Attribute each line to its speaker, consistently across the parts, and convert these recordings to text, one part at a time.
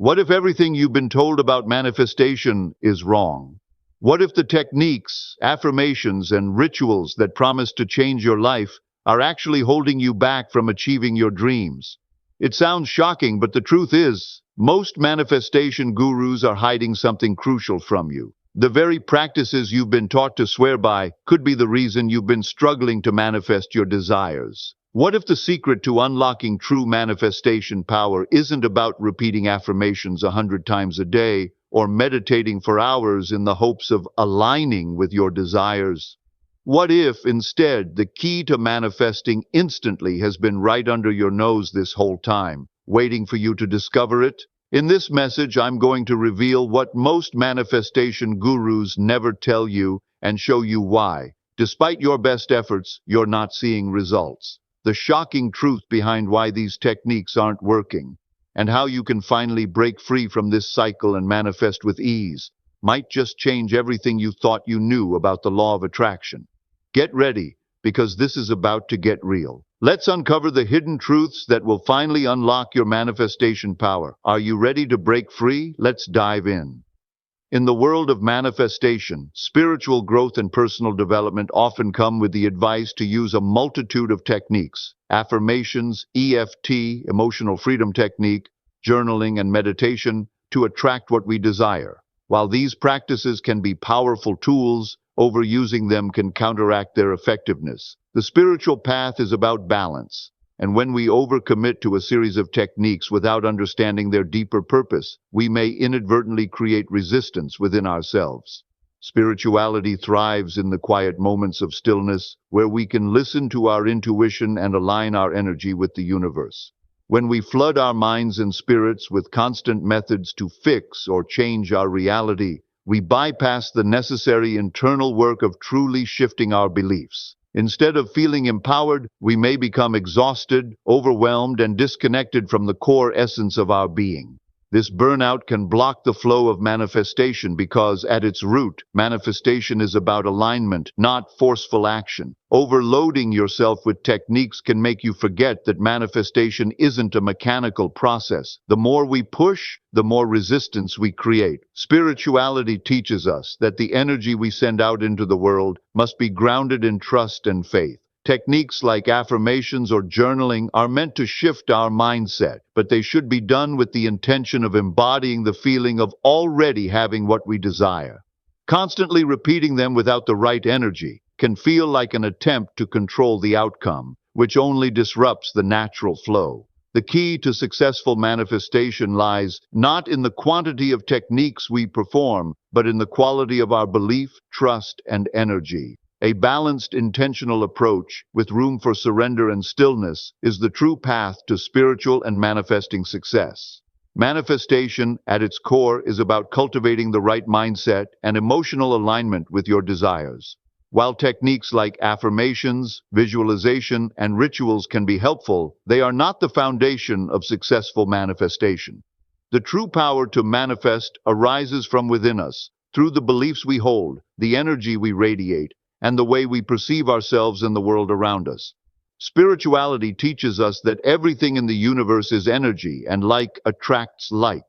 Speaker 1: What if everything you've been told about manifestation is wrong? What if the techniques, affirmations, and rituals that promise to change your life are actually holding you back from achieving your dreams? It sounds shocking, but the truth is, most manifestation gurus are hiding something crucial from you. The very practices you've been taught to swear by could be the reason you've been struggling to manifest your desires. What if the secret to unlocking true manifestation power isn't about repeating affirmations 100 times a day or meditating for hours in the hopes of aligning with your desires? What if, instead, the key to manifesting instantly has been right under your nose this whole time, waiting for you to discover it? In this message, I'm going to reveal what most manifestation gurus never tell you and show you why, despite your best efforts, you're not seeing results. The shocking truth behind why these techniques aren't working, and how you can finally break free from this cycle and manifest with ease, might just change everything you thought you knew about the law of attraction. Get ready, because this is about to get real. Let's uncover the hidden truths that will finally unlock your manifestation power. Are you ready to break free? Let's dive in. In the world of manifestation, spiritual growth and personal development often come with the advice to use a multitude of techniques: affirmations, EFT, emotional freedom technique, journaling, and meditation to attract what we desire. While these practices can be powerful tools, overusing them can counteract their effectiveness. The spiritual path is about balance, and when we overcommit to a series of techniques without understanding their deeper purpose, we may inadvertently create resistance within ourselves. Spirituality thrives in the quiet moments of stillness, where we can listen to our intuition and align our energy with the universe. When we flood our minds and spirits with constant methods to fix or change our reality, we bypass the necessary internal work of truly shifting our beliefs. Instead of feeling empowered, we may become exhausted, overwhelmed, and disconnected from the core essence of our being. This burnout can block the flow of manifestation because, at its root, manifestation is about alignment, not forceful action. Overloading yourself with techniques can make you forget that manifestation isn't a mechanical process. The more we push, the more resistance we create. Spirituality teaches us that the energy we send out into the world must be grounded in trust and faith. Techniques like affirmations or journaling are meant to shift our mindset, but they should be done with the intention of embodying the feeling of already having what we desire. Constantly repeating them without the right energy can feel like an attempt to control the outcome, which only disrupts the natural flow. The key to successful manifestation lies not in the quantity of techniques we perform, but in the quality of our belief, trust, and energy. A balanced, intentional approach, with room for surrender and stillness, is the true path to spiritual and manifesting success. Manifestation, at its core, is about cultivating the right mindset and emotional alignment with your desires. While techniques like affirmations, visualization, and rituals can be helpful, they are not the foundation of successful manifestation. The true power to manifest arises from within us, through the beliefs we hold, the energy we radiate, and the way we perceive ourselves and the world around us. Spirituality teaches us that everything in the universe is energy, and like attracts like.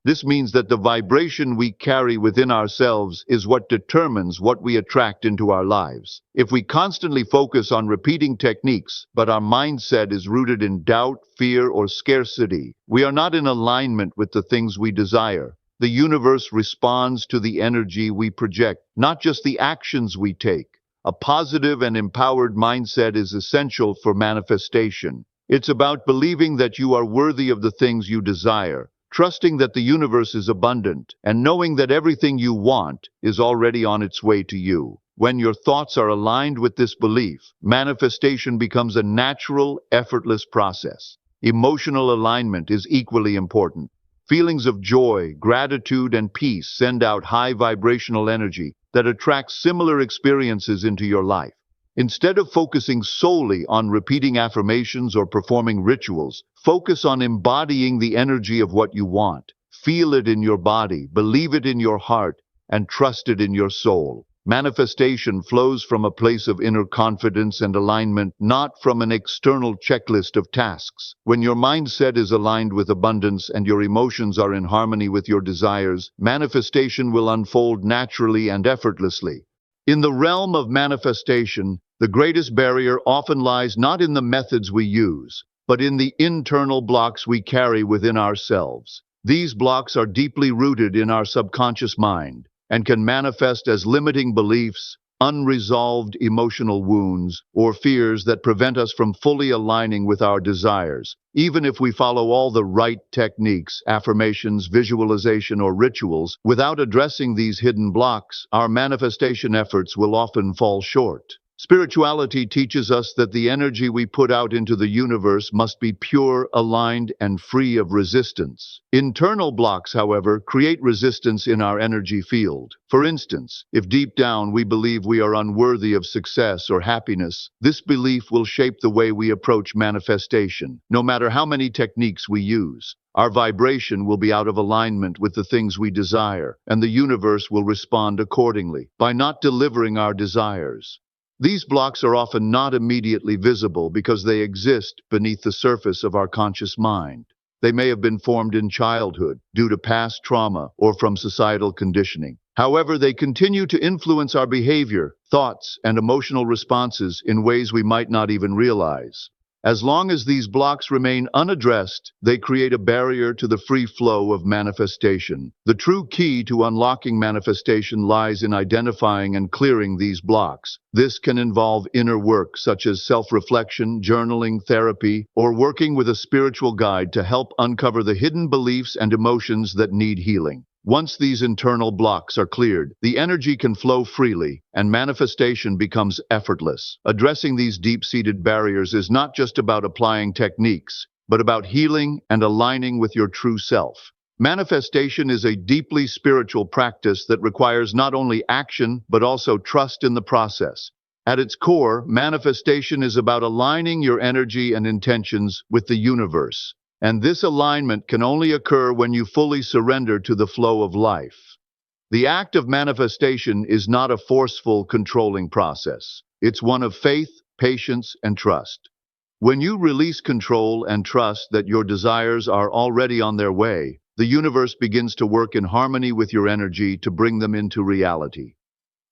Speaker 1: This means that the vibration we carry within ourselves is what determines what we attract into our lives. If we constantly focus on repeating techniques, but our mindset is rooted in doubt, fear, or scarcity, we are not in alignment with the things we desire. The universe responds to the energy we project, not just the actions we take. A positive and empowered mindset is essential for manifestation. It's about believing that you are worthy of the things you desire, trusting that the universe is abundant, and knowing that everything you want is already on its way to you. When your thoughts are aligned with this belief, manifestation becomes a natural, effortless process. Emotional alignment is equally important. Feelings of joy, gratitude, and peace send out high vibrational energy that attracts similar experiences into your life. Instead of focusing solely on repeating affirmations or performing rituals, focus on embodying the energy of what you want. Feel it in your body, believe it in your heart, and trust it in your soul. Manifestation flows from a place of inner confidence and alignment, not from an external checklist of tasks. When your mindset is aligned with abundance and your emotions are in harmony with your desires, manifestation will unfold naturally and effortlessly. In the realm of manifestation, the greatest barrier often lies not in the methods we use, but in the internal blocks we carry within ourselves. These blocks are deeply rooted in our subconscious mind and can manifest as limiting beliefs, unresolved emotional wounds, or fears that prevent us from fully aligning with our desires. Even if we follow all the right techniques, affirmations, visualization, or rituals, without addressing these hidden blocks, our manifestation efforts will often fall short. Spirituality teaches us that the energy we put out into the universe must be pure, aligned, and free of resistance. Internal blocks, however, create resistance in our energy field. For instance, if deep down we believe we are unworthy of success or happiness, this belief will shape the way we approach manifestation. No matter how many techniques we use, our vibration will be out of alignment with the things we desire, and the universe will respond accordingly. By not delivering our desires, these blocks are often not immediately visible because they exist beneath the surface of our conscious mind. They may have been formed in childhood due to past trauma or from societal conditioning. However, they continue to influence our behavior, thoughts, and emotional responses in ways we might not even realize. As long as these blocks remain unaddressed, they create a barrier to the free flow of manifestation. The true key to unlocking manifestation lies in identifying and clearing these blocks. This can involve inner work such as self-reflection, journaling, therapy, or working with a spiritual guide to help uncover the hidden beliefs and emotions that need healing. Once these internal blocks are cleared, the energy can flow freely and manifestation becomes effortless. Addressing these deep-seated barriers is not just about applying techniques, but about healing and aligning with your true self. Manifestation is a deeply spiritual practice that requires not only action, but also trust in the process. At its core, manifestation is about aligning your energy and intentions with the universe. And this alignment can only occur when you fully surrender to the flow of life. The act of manifestation is not a forceful, controlling process. It's one of faith, patience, and trust. When you release control and trust that your desires are already on their way, the universe begins to work in harmony with your energy to bring them into reality.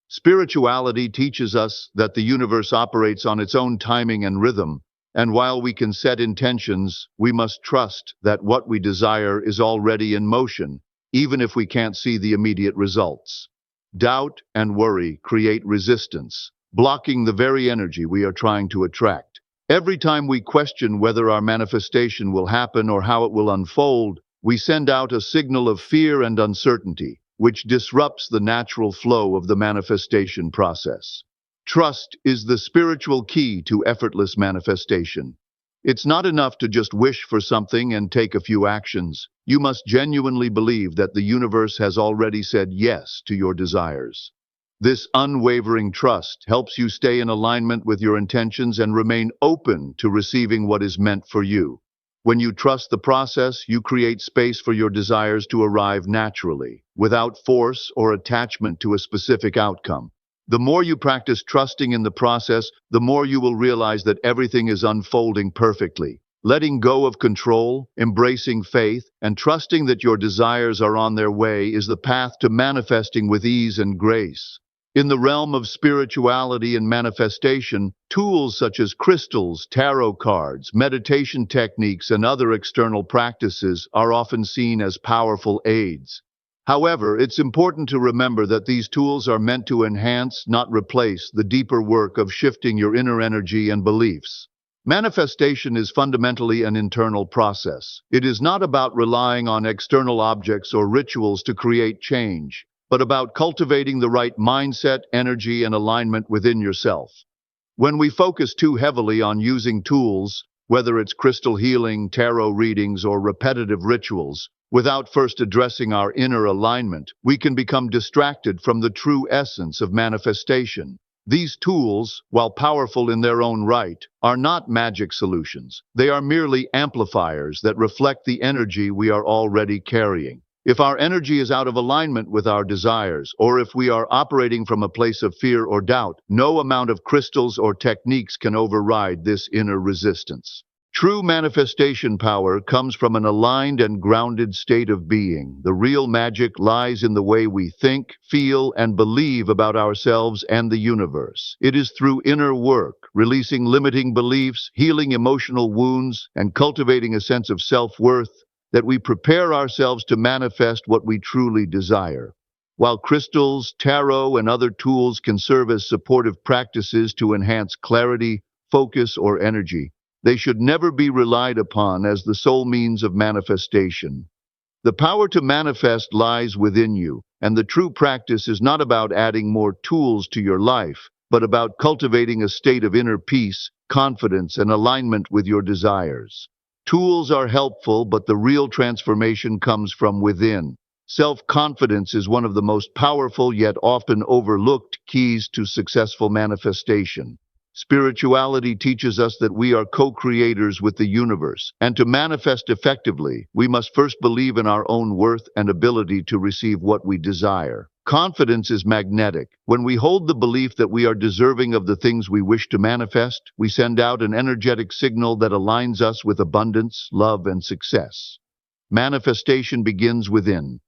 Speaker 1: Spirituality teaches us that the universe operates on its own timing and rhythm, and while we can set intentions, we must trust that what we desire is already in motion, even if we can't see the immediate results. Doubt and worry create resistance, blocking the very energy we are trying to attract. Every time we question whether our manifestation will happen or how it will unfold, we send out a signal of fear and uncertainty, which disrupts the natural flow of the manifestation process. Trust is the spiritual key to effortless manifestation. It's not enough to just wish for something and take a few actions. You must genuinely believe that the universe has already said yes to your desires. This unwavering trust helps you stay in alignment with your intentions and remain open to receiving what is meant for you. When you trust the process, you create space for your desires to arrive naturally, without force or attachment to a specific outcome. The more you practice trusting in the process, the more you will realize that everything is unfolding perfectly. Letting go of control, embracing faith, and trusting that your desires are on their way is the path to manifesting with ease and grace. In the realm of spirituality and manifestation, tools such as crystals, tarot cards, meditation techniques, and other external practices are often seen as powerful aids. However, it's important to remember that these tools are meant to enhance, not replace, the deeper work of shifting your inner energy and beliefs. Manifestation is fundamentally an internal process. It is not about relying on external objects or rituals to create change, but about cultivating the right mindset, energy, and alignment within yourself. When we focus too heavily on using tools, whether it's crystal healing, tarot readings, or repetitive rituals, without first addressing our inner alignment, we can become distracted from the true essence of manifestation. These tools, while powerful in their own right, are not magic solutions. They are merely amplifiers that reflect the energy we are already carrying. If our energy is out of alignment with our desires, or if we are operating from a place of fear or doubt, no amount of crystals or techniques can override this inner resistance. True manifestation power comes from an aligned and grounded state of being. The real magic lies in the way we think, feel, and believe about ourselves and the universe. It is through inner work, releasing limiting beliefs, healing emotional wounds, and cultivating a sense of self-worth that we prepare ourselves to manifest what we truly desire. While crystals, tarot, and other tools can serve as supportive practices to enhance clarity, focus, or energy, they should never be relied upon as the sole means of manifestation. The power to manifest lies within you, and the true practice is not about adding more tools to your life, but about cultivating a state of inner peace, confidence, and alignment with your desires. Tools are helpful, but the real transformation comes from within. Self-confidence is one of the most powerful yet often overlooked keys to successful manifestation. Spirituality teaches us that we are co-creators with the universe, and to manifest effectively, we must first believe in our own worth and ability to receive what we desire. Confidence is magnetic. When we hold the belief that we are deserving of the things we wish to manifest, we send out an energetic signal that aligns us with abundance, love, and success. Manifestation begins within.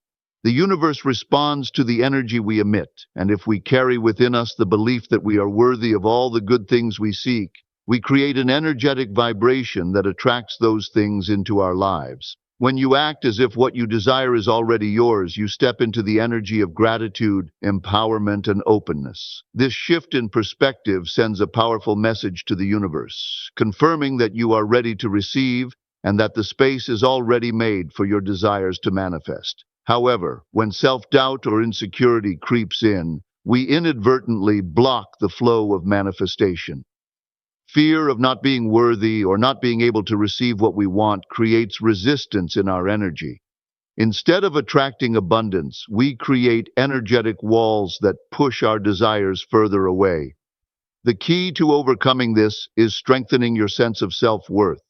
Speaker 1: The universe responds to the energy we emit, and if we carry within us the belief that we are worthy of all the good things we seek, we create an energetic vibration that attracts those things into our lives. When you act as if what you desire is already yours, you step into the energy of gratitude, empowerment, and openness. This shift in perspective sends a powerful message to the universe, confirming that you are ready to receive and that the space is already made for your desires to manifest. However, when self-doubt or insecurity creeps in, we inadvertently block the flow of manifestation. Fear of not being worthy or not being able to receive what we want creates resistance in our energy. Instead of attracting abundance, we create energetic walls that push our desires further away. The key to overcoming this is strengthening your sense of self-worth.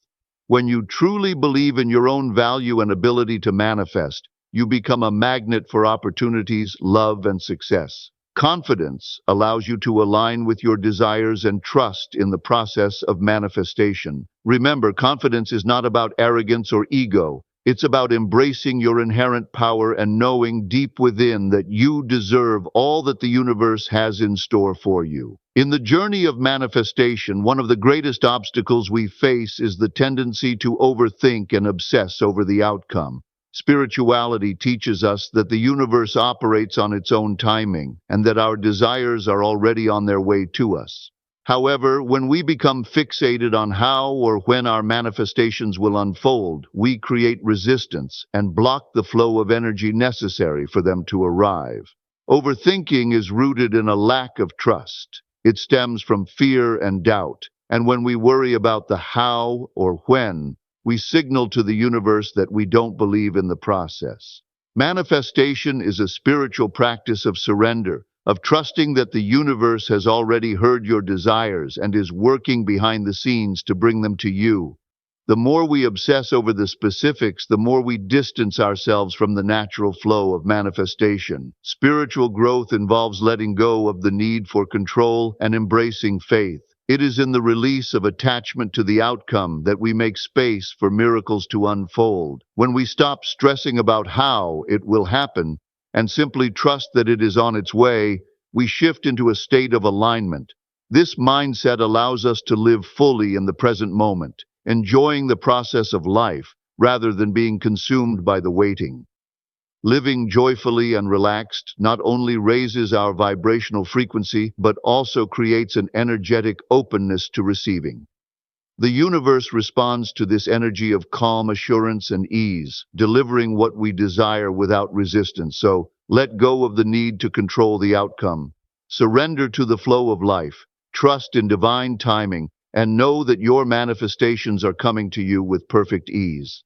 Speaker 1: When you truly believe in your own value and ability to manifest, you become a magnet for opportunities, love, and success. Confidence allows you to align with your desires and trust in the process of manifestation. Remember, confidence is not about arrogance or ego. It's about embracing your inherent power and knowing deep within that you deserve all that the universe has in store for you. In the journey of manifestation, one of the greatest obstacles we face is the tendency to overthink and obsess over the outcome. Spirituality teaches us that the universe operates on its own timing and that our desires are already on their way to us. However, when we become fixated on how or when our manifestations will unfold, we create resistance and block the flow of energy necessary for them to arrive. Overthinking is rooted in a lack of trust. It stems from fear and doubt, and when we worry about the how or when, we signal to the universe that we don't believe in the process. Manifestation is a spiritual practice of surrender, of trusting that the universe has already heard your desires and is working behind the scenes to bring them to you. The more we obsess over the specifics, the more we distance ourselves from the natural flow of manifestation. Spiritual growth involves letting go of the need for control and embracing faith. It is in the release of attachment to the outcome that we make space for miracles to unfold. When we stop stressing about how it will happen and simply trust that it is on its way, we shift into a state of alignment. This mindset allows us to live fully in the present moment, enjoying the process of life rather than being consumed by the waiting. Living joyfully and relaxed not only raises our vibrational frequency, but also creates an energetic openness to receiving. The universe responds to this energy of calm assurance and ease, delivering what we desire without resistance. So, let go of the need to control the outcome. Surrender to the flow of life, trust in divine timing, and know that your manifestations are coming to you with perfect ease.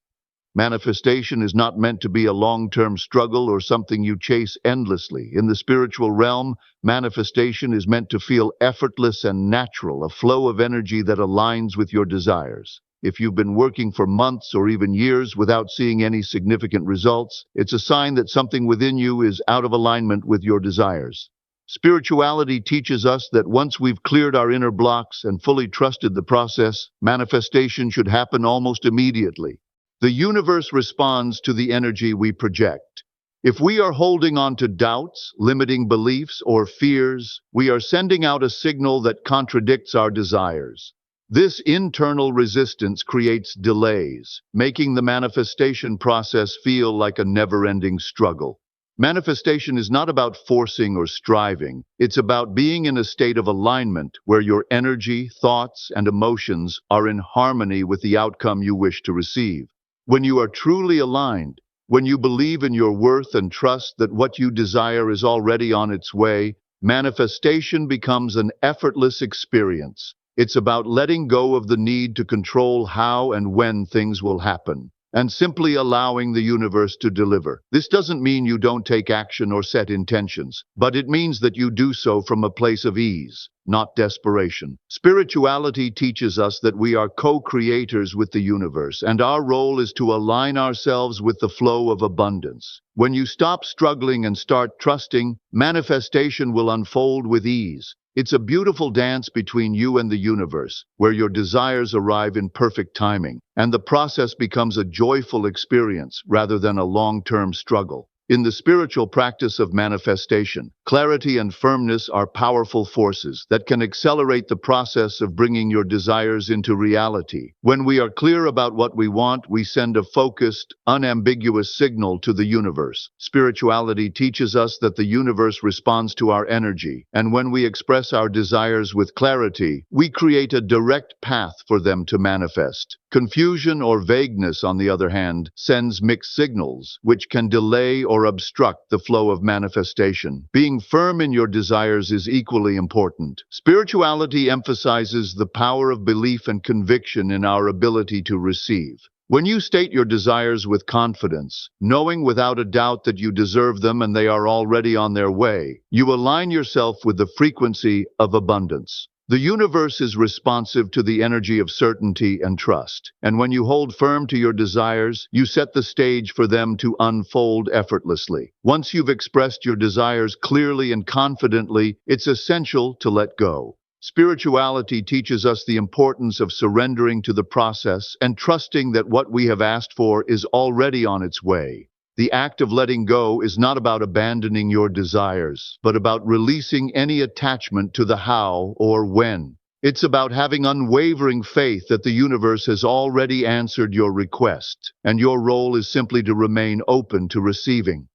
Speaker 1: Manifestation is not meant to be a long-term struggle or something you chase endlessly. In the spiritual realm, manifestation is meant to feel effortless and natural, a flow of energy that aligns with your desires. If you've been working for months or even years without seeing any significant results, it's a sign that something within you is out of alignment with your desires. Spirituality teaches us that once we've cleared our inner blocks and fully trusted the process, manifestation should happen almost immediately. The universe responds to the energy we project. If we are holding on to doubts, limiting beliefs, or fears, we are sending out a signal that contradicts our desires. This internal resistance creates delays, making the manifestation process feel like a never-ending struggle. Manifestation is not about forcing or striving. It's about being in a state of alignment where your energy, thoughts, and emotions are in harmony with the outcome you wish to receive. When you are truly aligned, when you believe in your worth and trust that what you desire is already on its way, manifestation becomes an effortless experience. It's about letting go of the need to control how and when things will happen, and simply allowing the universe to deliver. This doesn't mean you don't take action or set intentions, but it means that you do so from a place of ease, not desperation. Spirituality teaches us that we are co-creators with the universe, and our role is to align ourselves with the flow of abundance. When you stop struggling and start trusting, manifestation will unfold with ease. It's a beautiful dance between you and the universe, where your desires arrive in perfect timing, and the process becomes a joyful experience rather than a long-term struggle. In the spiritual practice of manifestation, clarity and firmness are powerful forces that can accelerate the process of bringing your desires into reality. When we are clear about what we want, we send a focused, unambiguous signal to the universe. Spirituality teaches us that the universe responds to our energy, and when we express our desires with clarity, we create a direct path for them to manifest. Confusion or vagueness, on the other hand, sends mixed signals, which can delay or obstruct the flow of manifestation. Being firm in your desires is equally important. Spirituality emphasizes the power of belief and conviction in our ability to receive. When you state your desires with confidence, knowing without a doubt that you deserve them and they are already on their way, you align yourself with the frequency of abundance. The universe is responsive to the energy of certainty and trust, and when you hold firm to your desires, you set the stage for them to unfold effortlessly. Once you've expressed your desires clearly and confidently, it's essential to let go. Spirituality teaches us the importance of surrendering to the process and trusting that what we have asked for is already on its way. The act of letting go is not about abandoning your desires, but about releasing any attachment to the how or when. It's about having unwavering faith that the universe has already answered your request, and your role is simply to remain open to receiving.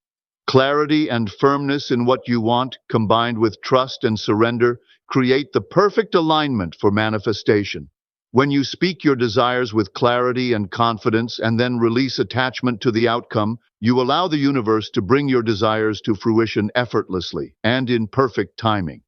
Speaker 1: Clarity and firmness in what you want, combined with trust and surrender, create the perfect alignment for manifestation. When you speak your desires with clarity and confidence and then release attachment to the outcome, you allow the universe to bring your desires to fruition effortlessly and in perfect timing.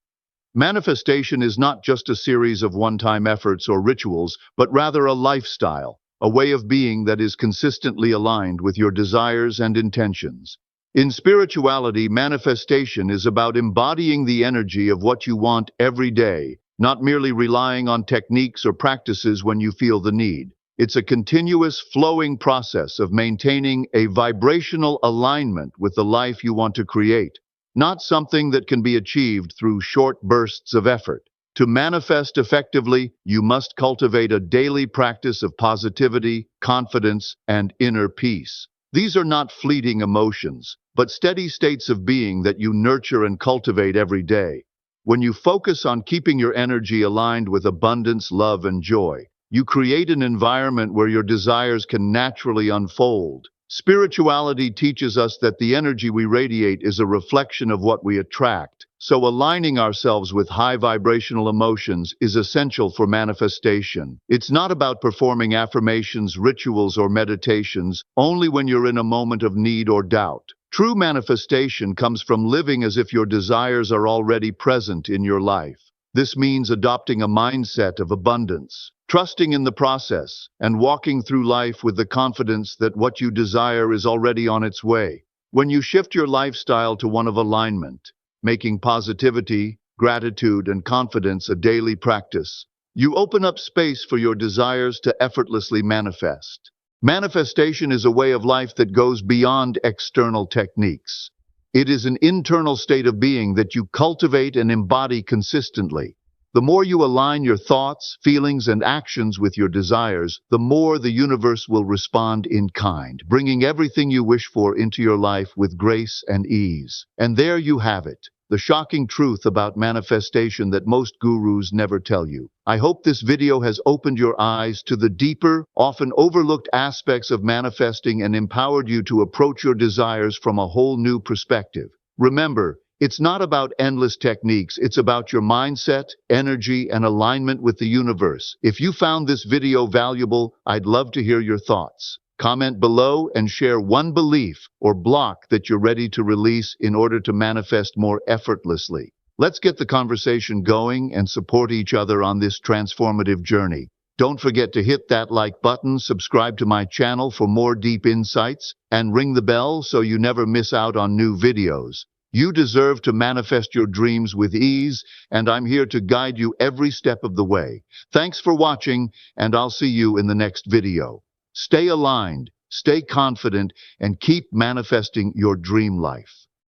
Speaker 1: Manifestation is not just a series of one-time efforts or rituals, but rather a lifestyle, a way of being that is consistently aligned with your desires and intentions. In spirituality, manifestation is about embodying the energy of what you want every day, not merely relying on techniques or practices when you feel the need. It's a continuous, flowing process of maintaining a vibrational alignment with the life you want to create, not something that can be achieved through short bursts of effort. To manifest effectively, you must cultivate a daily practice of positivity, confidence, and inner peace. These are not fleeting emotions, but steady states of being that you nurture and cultivate every day. When you focus on keeping your energy aligned with abundance, love, and joy, you create an environment where your desires can naturally unfold. Spirituality teaches us that the energy we radiate is a reflection of what we attract, so aligning ourselves with high vibrational emotions is essential for manifestation. It's not about performing affirmations, rituals, or meditations only when you're in a moment of need or doubt. True manifestation comes from living as if your desires are already present in your life. This means adopting a mindset of abundance, trusting in the process, and walking through life with the confidence that what you desire is already on its way. When you shift your lifestyle to one of alignment, making positivity, gratitude, and confidence a daily practice, You open up space for your desires to effortlessly manifest. Manifestation is a way of life that goes beyond external techniques. It is an internal state of being that you cultivate and embody consistently. The more you align your thoughts, feelings, and actions with your desires, the more the universe will respond in kind, bringing everything you wish for into your life with grace and ease. And there you have it, the shocking truth about manifestation that most gurus never tell you. I hope this video has opened your eyes to the deeper, often overlooked aspects of manifesting and empowered you to approach your desires from a whole new perspective. Remember, it's not about endless techniques, it's about your mindset, energy, and alignment with the universe. If you found this video valuable, I'd love to hear your thoughts. Comment below and share one belief or block that you're ready to release in order to manifest more effortlessly. Let's get the conversation going and support each other on this transformative journey. Don't forget to hit that like button, subscribe to my channel for more deep insights, and ring the bell so you never miss out on new videos. You deserve to manifest your dreams with ease, and I'm here to guide you every step of the way. Thanks for watching, and I'll see you in the next video. Stay aligned, stay confident, and keep manifesting your dream life.